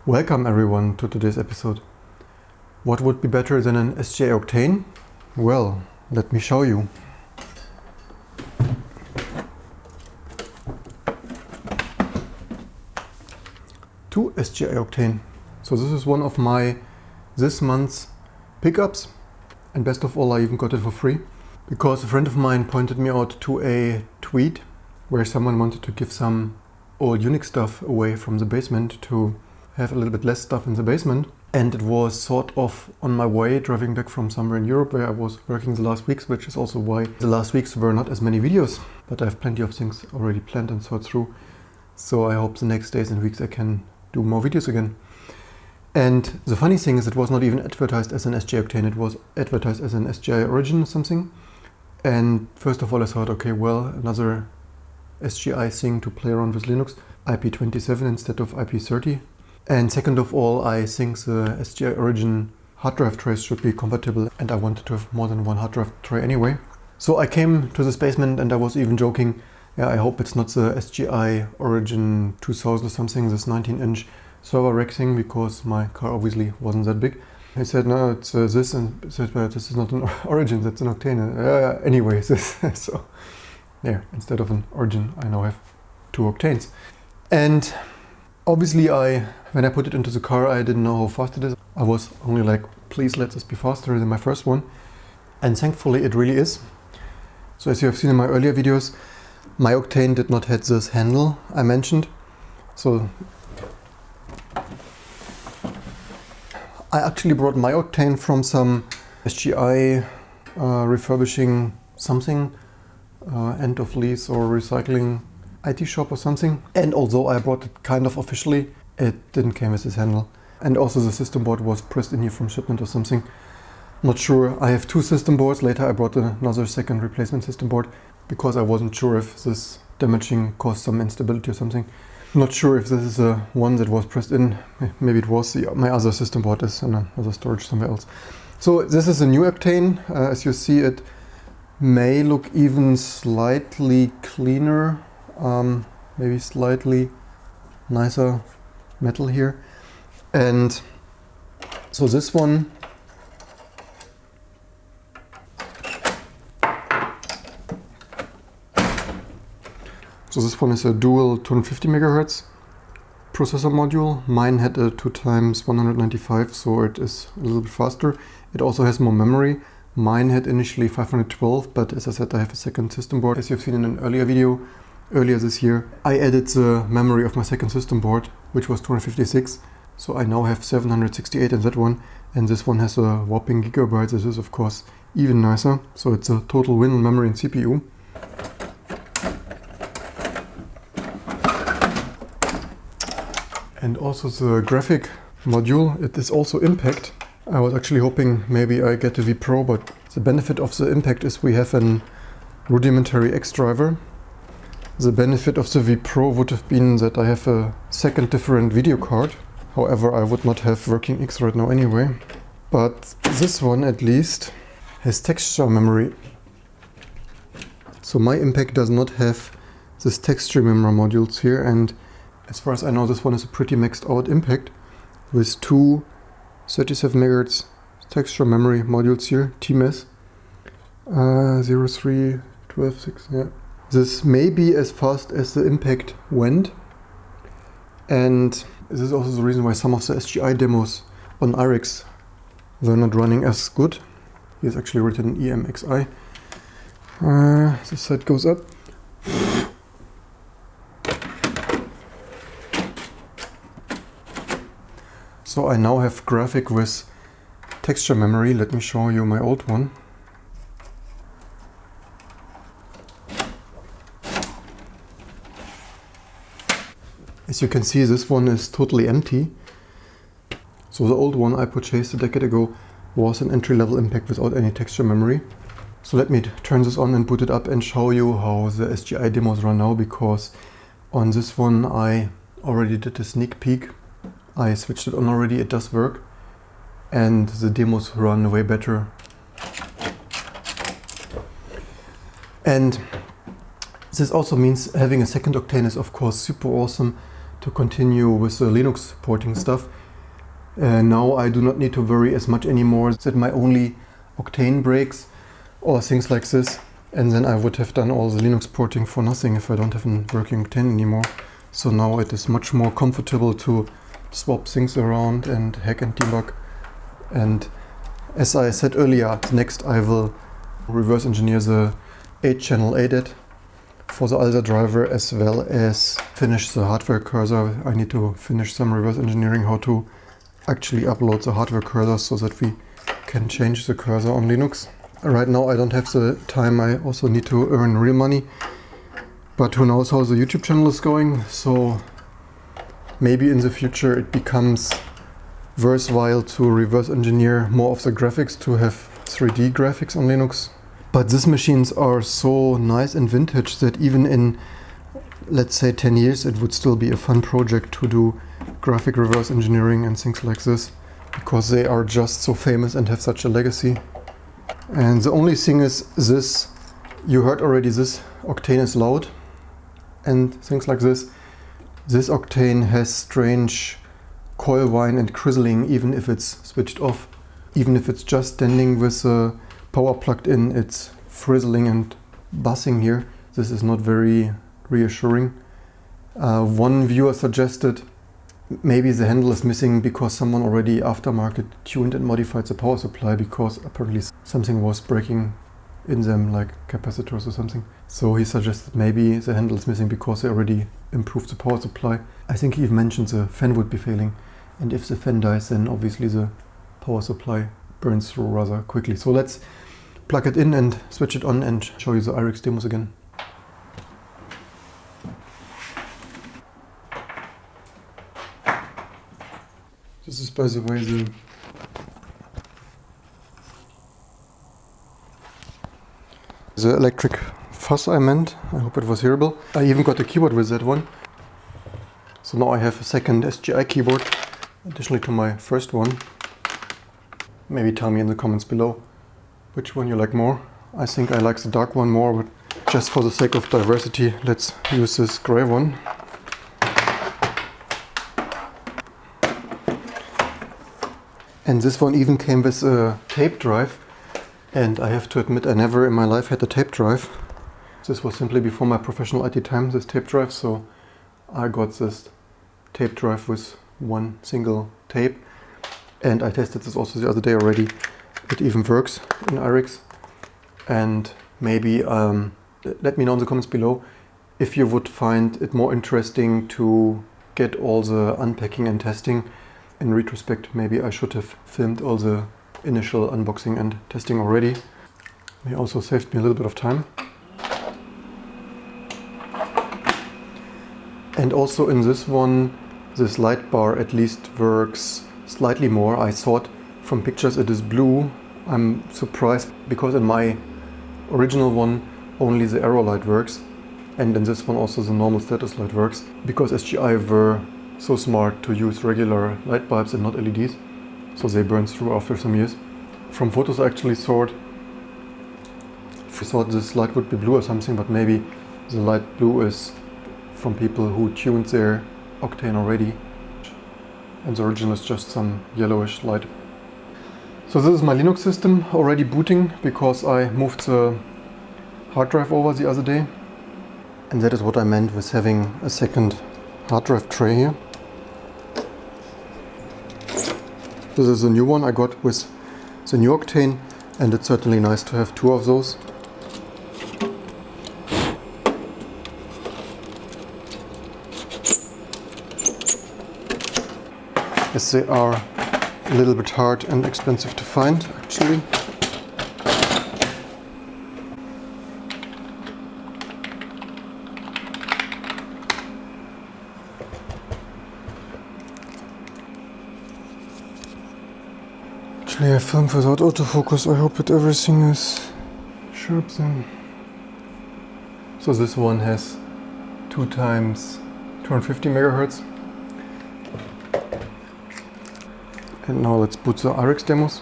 Welcome everyone to today's episode. What would be better than an SGI Octane? Well, let me show you. Two SGI Octane. So this is one of my this month's pickups, and best of all, I even got it for free because a friend of mine pointed me out to a tweet where someone wanted to give some old Unix stuff away from the basement to have a little bit less stuff in the basement. And it was sort of on my way driving back from somewhere in Europe where I was working the last weeks, which is also why the last weeks were not as many videos, but I have plenty of things already planned and thought through. So I hope the next days and weeks I can do more videos again. And the funny thing is, it was not even advertised as an SGI Octane, it was advertised as an SGI Origin or something. And first of all I thought, okay, well, another SGI thing to play around with Linux, IP27 instead of IP30. And second of all, I think the SGI Origin hard drive trays should be compatible, and I wanted to have more than one hard drive tray anyway. So I came to this basement and I was even joking, yeah, I hope it's not the SGI Origin 2000 or something, this 19-inch server rack thing, because my car obviously wasn't that big. I said, no, it's this, and I said, well, this is not an Origin, that's an Octane. Anyway, so there, instead of an Origin, I now have two Octanes. And obviously when I put it into the car, I didn't know how fast it is. I was only like, please let this be faster than my first one. And thankfully it really is. So as you have seen in my earlier videos, my Octane did not have this handle I mentioned. So I actually brought my Octane from some SGI refurbishing something, end of lease or recycling IT shop or something. And although I brought it kind of officially, it didn't come with this handle. And also the system board was pressed in here from shipment or something. Not sure. I have two system boards. Later I brought another second replacement system board because I wasn't sure if this damaging caused some instability or something. Not sure if this is the one that was pressed in. Maybe it was. My other system board is in another storage somewhere else. So this is a new Octane. As you see, it may look even slightly cleaner. Maybe slightly nicer metal here. And so this one is a dual 250 MHz processor module. Mine had a 2x 195, so it is a little bit faster. It also has more memory. Mine had initially 512, but as I said, I have a second system board. As you've seen in an earlier video, earlier this year, I added the memory of my second system board, which was 256. So I now have 768 in that one, and this one has a whopping gigabyte. This is of course even nicer. So it's a total win on memory and CPU. And also the graphic module, it is also Impact. I was actually hoping maybe I get a vPro, but the benefit of the Impact is we have an rudimentary X driver. The benefit of the vPro would have been that I have a second different video card. However, I would not have working X right now anyway. But this one at least has texture memory. So my Impact does not have this texture memory modules here, and as far as I know, this one is a pretty maxed out Impact with two 37 MHz texture memory modules here, TMS 03, 12, 6, yeah. This may be as fast as the Impact went, and this is also the reason why some of the SGI demos on IRIX were not running as good. Here's actually written EMXI. This side goes up. So I now have graphic with texture memory. Let me show you my old one. As you can see, this one is totally empty. So the old one I purchased a decade ago was an entry-level Impact without any texture memory. So let me turn this on and boot it up and show you how the SGI demos run now, because on this one I already did a sneak peek. I switched it on already, it does work, and the demos run way better. And this also means having a second Octane is of course super awesome to continue with the Linux porting stuff. Now I do not need to worry as much anymore that my only Octane breaks or things like this, and then I would have done all the Linux porting for nothing if I don't have a working Octane anymore. So now it is much more comfortable to swap things around and hack and debug. And as I said earlier, next I will reverse engineer the 8-channel ADAT for the ALSA driver, as well as finish the hardware cursor. I need to finish some reverse engineering how to actually upload the hardware cursor so that we can change the cursor on Linux. Right now I don't have the time, I also need to earn real money. But who knows how the YouTube channel is going, so maybe in the future it becomes worthwhile to reverse engineer more of the graphics to have 3D graphics on Linux. But these machines are so nice and vintage that even in, let's say, 10 years it would still be a fun project to do graphic reverse engineering and things like this, because they are just so famous and have such a legacy. And the only thing is this, you heard already, this Octane is loud and things like this. This Octane has strange coil whine and crizzling even if it's switched off. Even if it's just standing with the power plugged in, it's frizzling and buzzing here. This is not very reassuring. One viewer suggested maybe the handle is missing because someone already aftermarket tuned and modified the power supply, because apparently something was breaking in them, like capacitors or something. So he suggested maybe the handle is missing because they already improved the power supply. I think he even mentioned the fan would be failing, and if the fan dies then obviously the power supply burns through rather quickly. So let's plug it in and switch it on and show you the IRIX demos again. This is, by the way, the electric fuzz I meant. I hope it was hearable. I even got a keyboard with that one. So now I have a second SGI keyboard, additionally to my first one. Maybe tell me in the comments below which one you like more. I think I like the dark one more, but just for the sake of diversity, let's use this gray one. And this one even came with a tape drive. And I have to admit, I never in my life had a tape drive. This was simply before my professional IT time, this tape drive. So I got this tape drive with one single tape. And I tested this also the other day already. It even works in IRIX. And maybe let me know in the comments below if you would find it more interesting to get all the unpacking and testing. In retrospect, maybe I should have filmed all the initial unboxing and testing already. They also saved me a little bit of time. And also in this one, this light bar at least works slightly more. I thought from pictures it is blue. I'm surprised because in my original one only the arrow light works, and in this one also the normal status light works, because SGI were so smart to use regular light bulbs and not LEDs, so they burn through after some years. From photos I actually thought this light would be blue or something, but maybe the light blue is from people who tuned their Octane already, and the original is just some yellowish light. So this is my Linux system already booting, because I moved the hard drive over the other day, and that is what I meant with having a second hard drive tray here. This is a new one I got with the new Octane, and it's certainly nice to have two of those. As they are a little bit hard and expensive to find, actually. Actually, I filmed without autofocus. I hope that everything is sharp then. So this one has 2 times 250 megahertz. And now let's boot the IRIX demos.